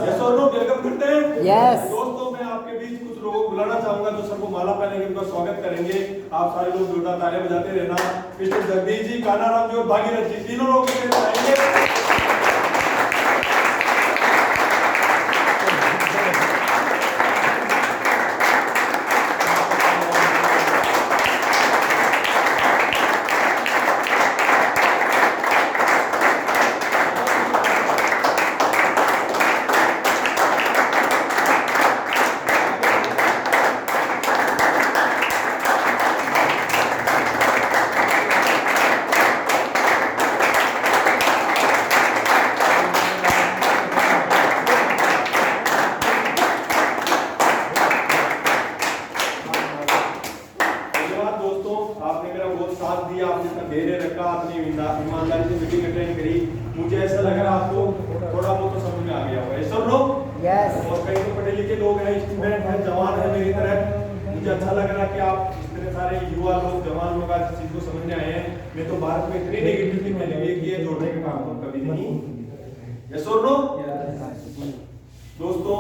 यस और नो, वेलकम करते हैं। यस। दोस्तों मैं आपके बीच कुछ लोगों को बुलाना चाहूंगा जो सबको माला पहनेंगे, उनका स्वागत करेंगे। आप सारे लोग जोरदार तालियां बजाते रहना। मिस्टर जगदीश जी, कानाराम जी और भागीरथ जी, तीनों लोग आएंगे। ईमानदारी से मीटिंग अटेंड करी, मुझे ऐसा लग रहा आपको थोड़ा बहुत तो समझ में आ गया होगा, सब लोग। यस। और कई तो पढ़े लिखे लोग हैं, स्टूडेंट हैं, जवान हैं मेरी तरह। मुझे अच्छा लग रहा है कि आप इतने सारे युवा लोग, जवान लोग आज चीज को समझने आए हैं। मैं तो भारत में इतनी नेगेटिविटी फैली हुई है कि ये जोड़ने का काम तो कभी नहीं। यस और नो? दोस्तों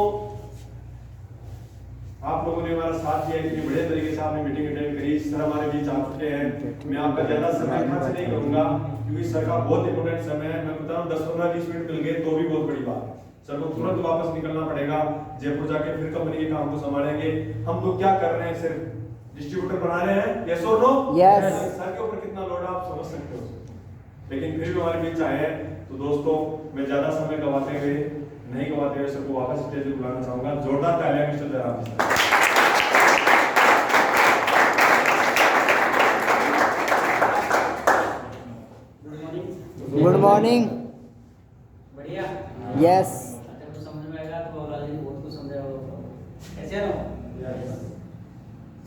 आप लोगों ने हमारा साथ दिया, इतनी बढ़िया तरीके से आपने मीटिंग अटेंड करी। सर हमारे बीच आ चुके हैं, मैं आपका ज्यादा समय खर्च नहीं करूंगा क्योंकि सर का बहुत इंपॉर्टेंट समय है। मैं बता रहा हूँ 10-15-20 मिनट मिल गए तो भी बहुत बड़ी बात है। सर को तुरंत वापस निकलना पड़ेगा, जयपुर जाके फिर कंपनी के काम को संभालेंगे। हम लोग क्या कर रहे हैं, सिर्फ डिस्ट्रीब्यूटर बना रहे हैं। यस और नो? यस। सर के ऊपर कितना लोड आप समझ सकते हो, लेकिन फिर भी हमारे बीच आए हैं। तो दोस्तों मैं ज्यादा समय गवाते हुए नहीं गवाते हुए सबको वापस स्टेज पे बुलाना चाहूंगा। जोरदार तालियां mister Jairam ji. Good morning. बढ़िया। यस। अच्छा कुछ समझ में आएगा तो अगला दिन बहुत कुछ समझाया होगा। कैसे है ना?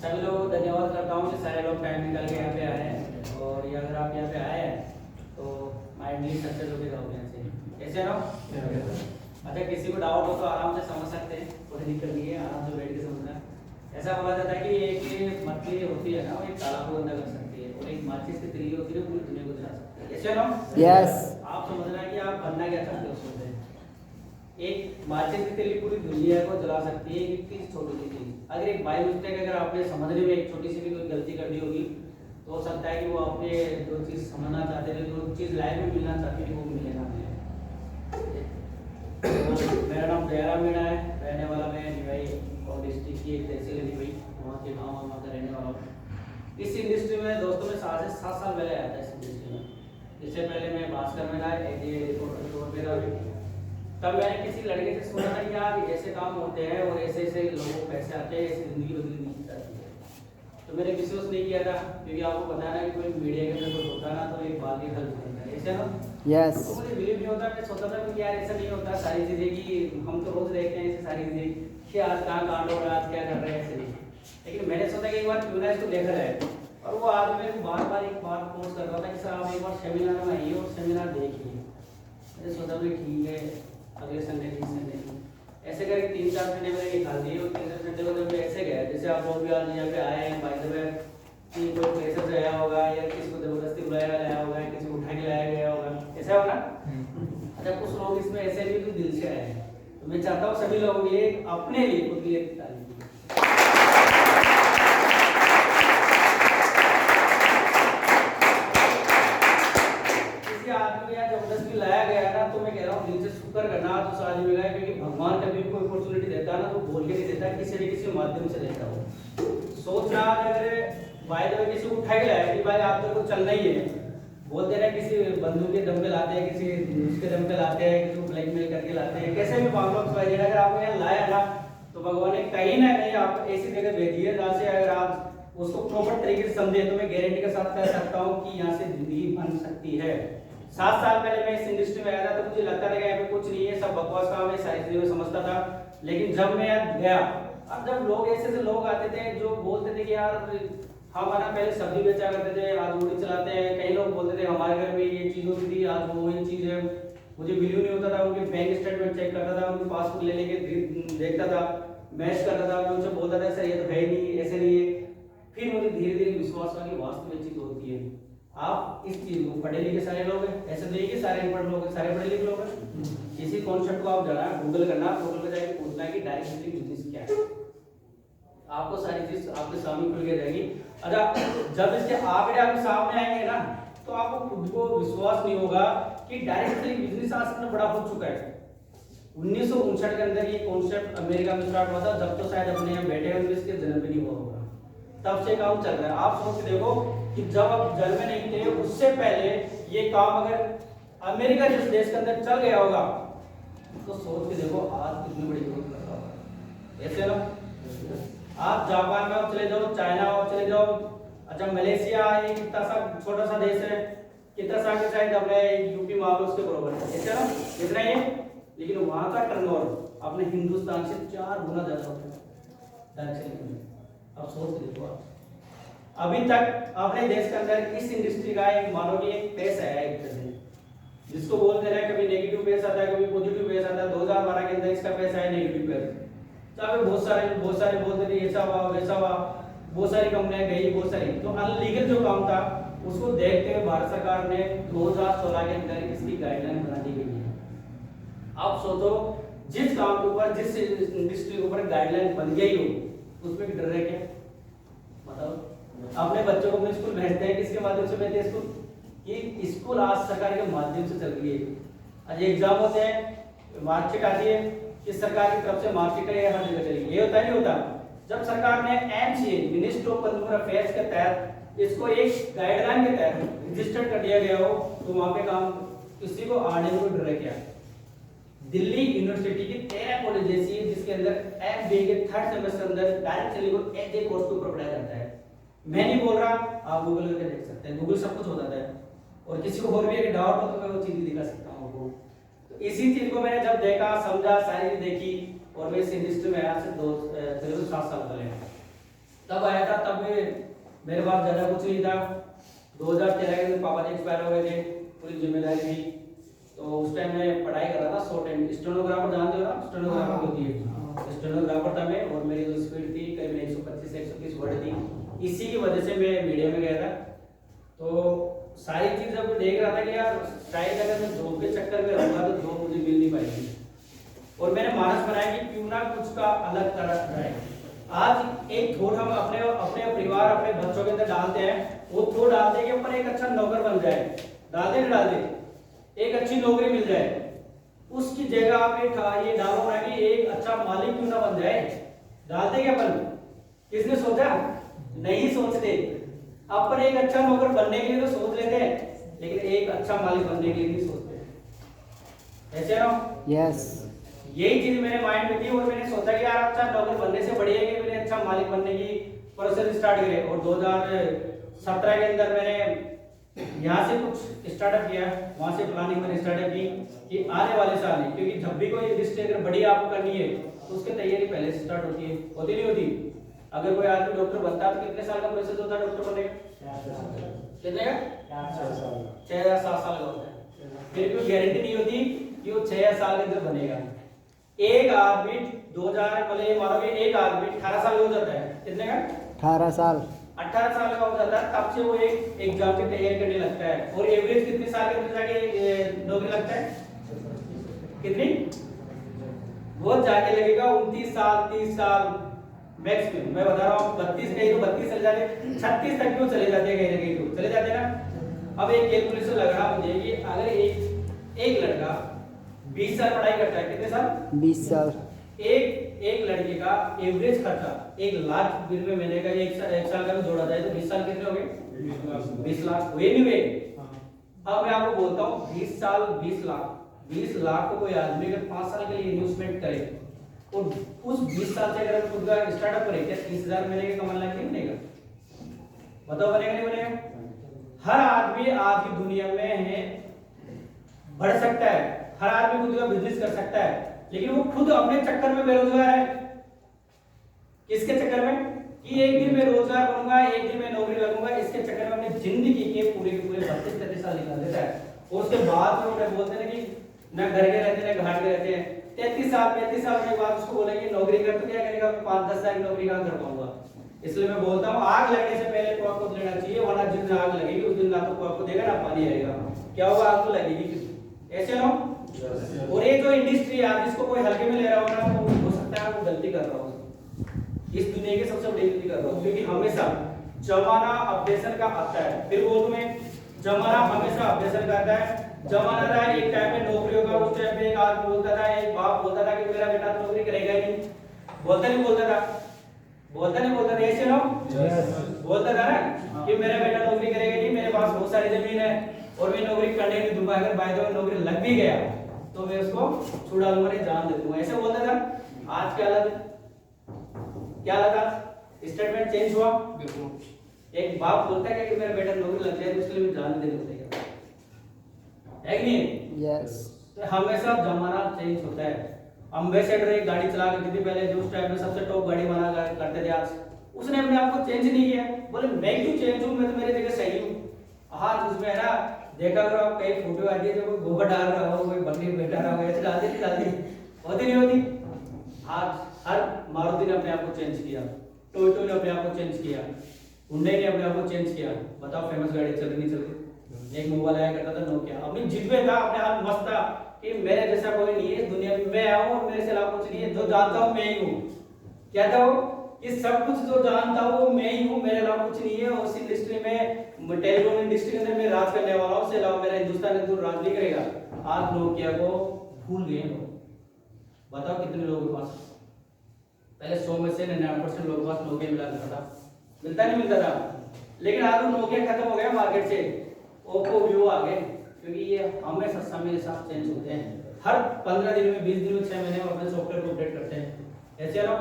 सभी लोगों को धन्यवाद करता हूँ कि सारे लोग टाइम निकाल के यहाँ पे आए हैं, और ये अगर आप यहाँ पे आए हैं तो माइंडली सक्सेस होके जाओगे यहाँ से। कैसे है ना? अच्छा किसी को डाउट हो तो आराम से समझ सकते हैं, कोई दिक्कत नहीं है, आराम से बैठ के समझना। ऐसा बोला जाता है कि एक मछली होती है ना, वो एक तालाब को गंदा कर सकती है, और एक माचिस की तिल्ली होती है पूरी दुनिया को जला सकती है। कैसे है ना? यस। आप समझना है कि आप बनना क्या चाहते हो उसमें। एक माचिस की तिल्ली पूरी दुनिया को जला सकती है, एक चीज छोटी सी चीज। अगर एक बाई मिस्टेक अगर आपने समझने में एक छोटी सी भी कोई गलती कर दी होगी तो हो सकता है कि वो आपने जो चीज समझना चाहते थे, जो चीज लाइफ में मिलना चाहते थे, वो मिलेगा नहीं। मेरा नाम जयराम मीणा है, रहने वाला मैं निवाई और डिस्ट्रिक्ट की एक तहसील है निवाई, वहाँ के गाँव वहाँ का रहने वाला हूँ। इस इंडस्ट्री में दोस्तों मैं 7 साल पहले आया था इस इंडस्ट्री में। इससे पहले मैं भास्कर में था, रिपोर्टर स्टोर पे था। तब मैंने किसी लड़के से सुना था कि यार ऐसे काम होते हैं और ऐसे ऐसे लोगों को पैसे आते हैं, ऐसी जिंदगी बदली नहीं जाती है। तो मैंने विश्वास नहीं किया था, क्योंकि आपको पता है ना कि कोई मीडिया के अंदर कुछ होता है ना तो एक बात ही हल होता है। ऐसे ना? यस। तो मुझे बिलीव नहीं होता। मैं सोचता था कि यार ऐसा नहीं होता सारी चीजें, कि हम तो रोज देखते हैं ऐसी सारी चीजें कि आज कहाँ कांड हो रहा है, आज क्या कर रहे हैं, ऐसे नहीं। लेकिन मैंने सोचा कि एक बार क्यों ना इसको देखा जाए, और वो आदमी को बार बार एक बार फोर्स कर रहा था कि सर आप एक बार सेमिनार में आइए और सेमिनार देखिए। मैंने सोचा भाई ठीक है, अगले संडे की संडे ऐसे करके 3-4 महीने मैंने निकाल दिए, और 3 संडे को जब मैं ऐसे गया, जैसे आप लोग भी आज यहाँ पे आए हैं बाय द वे, कि कोई प्लेसेस आया होगा या किसी को जबरदस्ती बुलाया गया होगा, किसी को उठा के लाया गया होगा, ऐसा होगा। अच्छा कुछ लोग इसमें ऐसे भी तो दिल से आए हैं, तो मैं चाहता हूँ सभी लोगों के लिए अपने लिए खुद के लिए ताली। किसी आदमी को यहाँ जबरदस्ती लाया गया ना, तो मैं कह रहा हूँ दिल से शुक्र करना तो साथ मिला है, क्योंकि भगवान कभी भी कोई अपॉर्चुनिटी देता है ना तो बोल के नहीं देता, किसी न किसी माध्यम से देता हो। सोचना अगर भाई तो किसी को उठा के लाया कि भाई आप तो कुछ चलना ही है, बोल दे रहे किसी बंधु के दम पे लाते हैं, किसी उसके दम पे लाते हैं, किसी को ब्लैकमेल करके लाते हैं, कैसे भी मामलों में अगर आपको यहाँ लाया ना तो भगवान ने कहीं ना कहीं आप ऐसी जगह भेजी है जहाँ से अगर आप उसको प्रॉपर तरीके से समझे तो मैं गारंटी के साथ कह सकता हूँ कि यहाँ से जिंदगी बन सकती है। 7 साल पहले मैं इस इंडस्ट्री में आया था तो मुझे लगता था कि यहाँ पे कुछ नहीं है, सब बकवास काम है, सारी चीजें समझता था। लेकिन जब मैं यहाँ गया, अब जब लोग ऐसे लोग आते थे जो बोलते थे कि यार हम ना पहले सब्जी बेचा करते थे, आज रोटी चलाते हैं, कई लोग बोलते थे हमारे घर में ये चीज होती थी, आज वो वही चीज है, मुझे वैल्यू नहीं होता था, उनके बैंक स्टेटमेंट चेक करता था, उनकी पासबुक ले लेके देखता था, मैच करता था, मैं उनसे बोलता था सर ये तो है ही नहीं, ऐसे नहीं है। फिर मुझे धीरे धीरे विश्वास हुआ कि वास्तविक चीज होती है। आप इस चीज को पढ़े लिखे सारे लोग हैं, ऐसे नहीं कि सारे अनपढ़ लोग हैं, सारे पढ़े लिखे लोग हैं। इसी कॉन्सेप्ट को आप जाना गूगल करना, गूगल पे जाके पूछना है कि डायरेक्ट सेलिंग बिजनेस क्या है, आपको सारी चीज आपके सामने खुल के जाएगी। अच्छा, जब इसके आंकड़े आपके सामने आएंगे ना, तो आपको खुद को विश्वास नहीं होगा कि डायरेक्ट सेलिंग बिजनेस आज इतना बड़ा हो चुका है। 1959 के अंदर ये कॉन्सेप्ट अमेरिका में स्टार्ट हुआ था, जब तो शायद अपने यहाँ बैठे हुए इसके जन्म भी नहीं हुआ होगा, तब से काम चल रहा है। आप सोच के देखो कि जब आप जन्म में नहीं थे उससे पहले ये काम अगर अमेरिका जिस देश के अंदर चल गया होगा, तो सोच के देखो आज कितनी बड़ी ग्रोथ कर रहा होगा। ऐसे ना आप जापान में चले जाओ, चाइना में चले जाओ, अच्छा मलेशिया ये कितना सा छोटा सा देश है, कितना सा के शायद अपने यूपी मान लो उसके बराबर है, ऐसे ना इतना ही, लेकिन वहां का टर्नओवर अपने हिंदुस्तान से 4 गुना ज्यादा होता है। अब सोच के देखो आप, अभी तक अपने देश के अंदर इस इंडस्ट्री का एक मानो कि एक पैसा है, एक तरह से जिसको बोलते रहे, कभी नेगेटिव पैसा आता है, कभी पॉजिटिव पैसा आता है। 2012 के अंदर इसका पैसा है नेगेटिव पैसा। तो बहुत सारे बोलते थे ऐसा हुआ वैसा हुआ, बहुत सारी कंपनियां गई, बहुत सारी, तो अनलीगल जो काम था उसको देखते हुए भारत सरकार ने 2016 के अंदर इसकी गाइडलाइन बना दी गई है। आप सोचो जिस काम के ऊपर, जिस इंडस्ट्री के ऊपर गाइडलाइन बन गई हो, उसमें डर रहे क्या? बताओ। अपने बच्चों को अपने स्कूल भेजते हैं, किसके माध्यम से भेजते हैं स्कूल? ये स्कूल आज सरकार के माध्यम से चल रही है। आज एग्जाम होते हैं, मार्कशीट आती है, इस सरकार की तरफ से मार्कशीट है, हर जगह चलेगी। ये होता नहीं होता? जब सरकार ने MCA ministry of consumer affairs के तहत इसको एक गाइडलाइन के तहत रजिस्टर्ड कर दिया गया हो, तो वहां पे काम किसी को आने में डर है क्या? दिल्ली यूनिवर्सिटी की 13 कॉलेज ऐसी है जिसके अंदर एमबीए के 3rd सेमेस्टर अंदर डायरेक्ट सेलिंग को एज ए कोर्स के ऊपर पढ़ाया जाता है। मैं नहीं बोल रहा, आप गूगल करके देख सकते हैं, गूगल सब कुछ हो जाता है। और किसी को और भी अगर डाउट हो तो मैं वो चीज दिखा सकता हूं आपको। तो इसी चीज को मैंने जब देखा, समझा, सारी चीज देखी, और मैं इस इंडस्ट्री में आया से 7 साल पहले तब आया था। तब मेरे पास ज्यादा कुछ नहीं था। 2013 के अंदर पापा जी एक्सपायर हो गए थे, पूरी जिम्मेदारी थी। तो उस टाइम मैं पढ़ाई कर रहा था, शॉर्ट हैंड स्टेनोग्राफर जानते हो ना? स्टेनोग्राफर होती है, स्टेनोग्राफर था मैं, और मेरी जो स्पीड थी करीब 125 से 130 वर्ड थी। इसी की वजह से मैं मीडिया में गया था। तो सारी चीज जब देख रहा था कि यार शायद अगर मैं जॉब के चक्कर में रहूंगा तो जॉब मुझे मिल नहीं पाएगी, और मैंने मानस बनाया कि क्यों ना कुछ का अलग तरह रहे। आज एक थोड़ा हम अपने परिवार, अपने बच्चों के अंदर डालते हैं, वो थोड़ा डालते हैं कि अपन एक अच्छा नौकर बन जाए, डालते नहीं डालते, एक अच्छी नौकरी मिल जाए, उसकी जगह आप ये डालो ना कि एक अच्छा मालिक क्यों ना बन जाए। डालते क्या अपन? किसने सोचा? नहीं सोचते। अपन एक अच्छा नौकर बनने के लिए तो सोच लेते हैं, लेकिन एक अच्छा मालिक बनने के लिए नहीं सोचते। ऐसे ना? यस। यही चीज मेरे माइंड में थी, और मैंने सोचा कि यार अच्छा नौकर बनने से बढ़िया है कि मैंने अच्छा मालिक बनने की प्रोसेस स्टार्ट करे। और 2017 के अंदर मैंने यहाँ से कुछ स्टार्टअप किया, वहां से प्लानिंग मैंने स्टार्टअप की कि आने वाले साल में, क्योंकि जब भी कोई इंडस्ट्री अगर बड़ी आपको करनी है तो उसकी तैयारी पहले से स्टार्ट होती है, होती नहीं होती? अगर कोई आदमी डॉक्टर बनता है तो कितने साल का प्रोसेस होता है डॉक्टर बनने का? कितने का? 6 या 7 साल का होता है। फिर कोई गारंटी नहीं होती कि वो 6 या 7 साल के अंदर बनेगा। एक आदमी 2000 मतलब मानो कि एक आदमी 18 साल का हो जाता है। कितने का? 18 साल। 18 साल का हो जाता है, तब से वो एक एग्जाम की तैयारी करने लगता है। और एवरेज कितने साल के अंदर जाके नौकरी लगता है? कितनी? वो जाके लगेगा 29 साल, 30 साल मैक्सिमम। मैं बता रहा हूँ 32 कहीं तो 32 चले जाते, 36 तक क्यों चले जाते हैं, कहीं ना कहीं तो चले जाते हैं ना। अब एक कैलकुलेशन लग रहा मुझे कि अगर एक लड़का 20 साल पढ़ाई करता है, कितने साल? 20 साल। एक लड़के का एवरेज खर्चा 1 लाख रुपए महीने का, एक साल का भी जोड़ा जाए तो 20 साल कितने हो गए? 20 लाख हुए नहीं हुए? अब मैं आपको बोलता हूँ 20 साल 20 लाख को कोई आदमी अगर 5 साल के लिए इन्वेस्टमेंट करे, और उस 20 साल से अगर खुद का स्टार्टअप करे, क्या 30,000 महीने का कमाना नहीं बनेगा? बताओ बनेगा नहीं बनेगा? हर आदमी आज की दुनिया में है, बढ़ सकता है, हर आदमी खुद का बिजनेस कर सकता है, लेकिन वो खुद अपने चक्कर में बेरोजगार है। किसके चक्कर में? कि एक दिन में रोजगार बनूंगा, एक दिन में नौकरी लगूंगा, इसके चक्कर में अपनी जिंदगी के पूरे 32-33 साल निकाल देता है। और उसके बाद में उन्हें बोलते हैं कि ना घर के रहते ना घाट के रहते हैं। 33 साल 35 साल के बाद उसको बोलेंगे नौकरी कर, तो क्या करेगा? 5-10 साल की नौकरी कहाँ कर पाऊंगा? इसलिए मैं बोलता हूँ आग लगने से पहले को आपको लेना चाहिए, वरना जिस दिन आग लगेगी उस दिन ना तो को आपको देगा ना पानी आएगा। क्या होगा? आग तो लगेगी। ऐसे ना। और ये जो इंडस्ट्री है, आप इसको कोई हल्के में ले रहा होगा तो हो सकता है आपको गलती कर रहा हो, इस दुनिया की सबसे बड़ी गलती कर रहा हो, क्योंकि हमेशा जमाना अपडेशन का आता है। फिर बोल तुम्हें, जमाना हमेशा अपडेशन करता है। जमाना था एक टाइम पे नौकरियों का, उस टाइम पे एक आदमी बोलता था, एक बाप बोलता था कि मेरा बेटा तो नौकरी करेगा ही नहीं। बोलता नहीं बोलता था? बोलता नहीं बोलता था? ऐसे ना बोलता था ना कि मेरा बेटा नौकरी करेगा नहीं, मेरे पास बहुत सारी जमीन है और मैं नौकरी करने नहीं दूंगा, अगर बाय द वे नौकरी लग भी गया तो मैं उसको छुड़ा लूंगा, नहीं जान दे दूंगा। ऐसे बोलता था। आज क्या लगा? क्या लगा? स्टेटमेंट चेंज हुआ। एक बाप बोलता है कि मेरा बेटा नौकरी लग जाए तो उसके लिए जान दे दूंगा, है कि नहीं? यस। तो हमेशा जमाना चेंज होता है। अम्बेसडर एक गाड़ी चला करती थी पहले, जो उस टाइम में सबसे टॉप गाड़ी बना करते थे, आज उसने अपने आप को चेंज नहीं किया। बोले मैं क्यों चेंज हूं, मैं तो मेरी जगह सही हूं। आज उसमें है ना, देखा करो आप कई फोटो आती है जो कोई गोबर डाल रहा हो, कोई बकरी बैठा रहा हो, ऐसे डालती होती नहीं होती। आज हर मारुति ने अपने आप को चेंज किया, टोयोटो ने अपने आप को चेंज किया, हुंडई ने अपने आप को चेंज किया। बताओ फेमस गाड़ी चल रही नहीं चल रही? एक मोबाइल आया करता था नोकिया, अपनी जिद में था, अपने आप मस्त था कि मेरे जैसा कोई नहीं है इस दुनिया में, मैं आऊं और मेरे से अलावा कुछ नहीं है, जो जानता हूं मैं ही हूं। क्या था वो? कि सब कुछ जो जानता हूं वो मैं ही हूं, मेरे अलावा कुछ नहीं है। और इस इंडस्ट्री में, टेलीकॉम इंडस्ट्री के अंदर मैं राज करने वाला हूं, उससे अलावा मेरा हिंदुस्तान में दूर राज नहीं करेगा। आज नोकिया को भूल गए लोग। बताओ कितने लोगों के पास? पहले 100 में से 99% लोगों के पास नोकिया मिला करता था, मिलता नहीं मिलता था। लेकिन आज वो नोकिया खत्म हो गया मार्केट से, ओप्पो वीवो आ गए, क्योंकि ये हमेशा समय के साथ चेंज होते हैं। हर 15 दिन में, 20 दिन में, 6 महीने में अपने सॉफ्टवेयर को अपडेट करते हैं। ऐसे ना?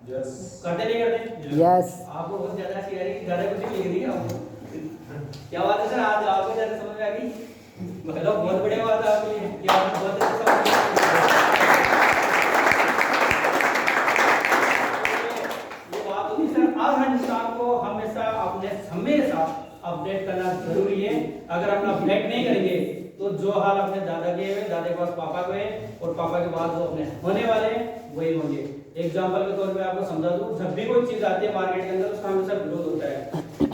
यस। करते नहीं करते? यस। आपको बहुत ज्यादा सियारी ज्यादा कुछ लिख दी आपको। क्या बात है सर, आज आपको ज्यादा समझ में आ गई? मतलब बहुत बढ़िया बात है आपके लिए, क्या बहुत अच्छा समझ में आ गई। ये बात होती सर, अब हर इंसान को हमेशा अपने समय के साथ अपडेट करना जरूरी है। अगर अपना अपडेट नहीं करेंगे तो जो हाल अपने दादा के हुए, दादा के पास पापा के हुए, और पापा के बाद जो अपने होने वाले हैं वही होंगे। एग्जांपल के तौर पे आपको समझा दूं, जब भी कोई चीज आती है मार्केट के अंदर उसका हमेशा विरोध होता है।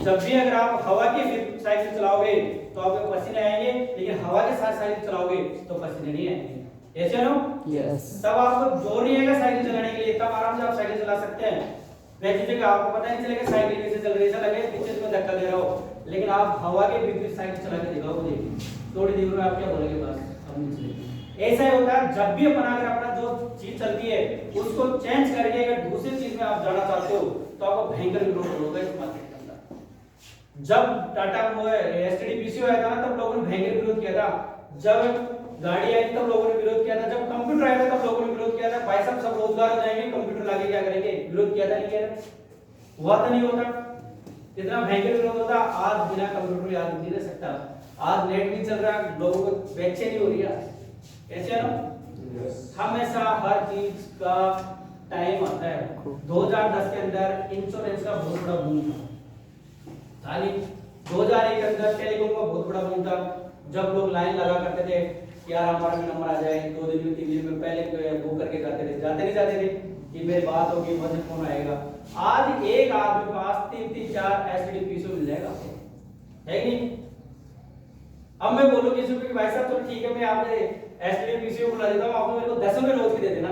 जब भी अगर आप हवा की साइकिल चलाओगे तो आपके पसीने आएंगे, लेकिन हवा के साथ साइकिल चलाओगे तो पसीने नहीं आएंगे। ऐसे ना? यस। तब आपको जोर नहीं आएगा साइकिल चलाने के लिए, तब आराम से आप साइकिल चला सकते हैं। वैसे जगह आपको पता नहीं चलेगा साइकिल कैसे चल रही है, ऐसा लगे पीछे में धक्का दे रहा हो, लेकिन आप हवा के विपरीत साइकिल चला के दिखाओ, देखिए थोड़ी देर में आप क्या बोलेंगे? बस अब नहीं चलेगी। ऐसा ही होता है, जब भी अपन अगर अपना जो चीज चलती है उसको चेंज करके अगर दूसरी चीज में आप जाना चाहते हो तो आपको भयंकर विरोध होगा इस मार्केट के अंदर। जब टाटा वो एसटीडी पीसीओ आया था ना, तब लोगों ने भयंकर विरोध किया था। जब गाड़ी आई तब लोगों ने विरोध किया था। जब कंप्यूटर आया था तब लोगों ने विरोध किया था। भाई साहब सब रोजगार हो जाएंगे, कंप्यूटर लाके क्या करेंगे? विरोध किया था नहीं किया? हुआ था नहीं होता? इतना भयंकर विरोध होता। आज बिना कंप्यूटर के आदमी नहीं रह सकता। आज नेट नहीं चल रहा, लोगों को बेचैनी हो रही है। ऐसे ना? हमेशा हर चीज का टाइम आता है। 2010 के अंदर इंश्योरेंस का बहुत बड़ा बूम था। 2001 के अंदर टेलीकॉम का बहुत बड़ा बूम था, जब लोग लाइन लगा करते थे यार हमारा भी नंबर आ जाए, 2 दिन में 3 दिन में पहले बुक करके जाते थे, जाते नहीं जाते थे कि मेरी बात होगी मुझे फोन आएगा। आज एक आदमी के पास 3-4 एसटीडी पीसीओ मिल जाएगा, है कि नहीं? अब मैं बोलूं किसी को कि भाई साहब चलो ठीक है मैं आपने एसटीडी पीसीओ बुला देता हूं, आप मेरे को 10 रुपए रोज के दे देना,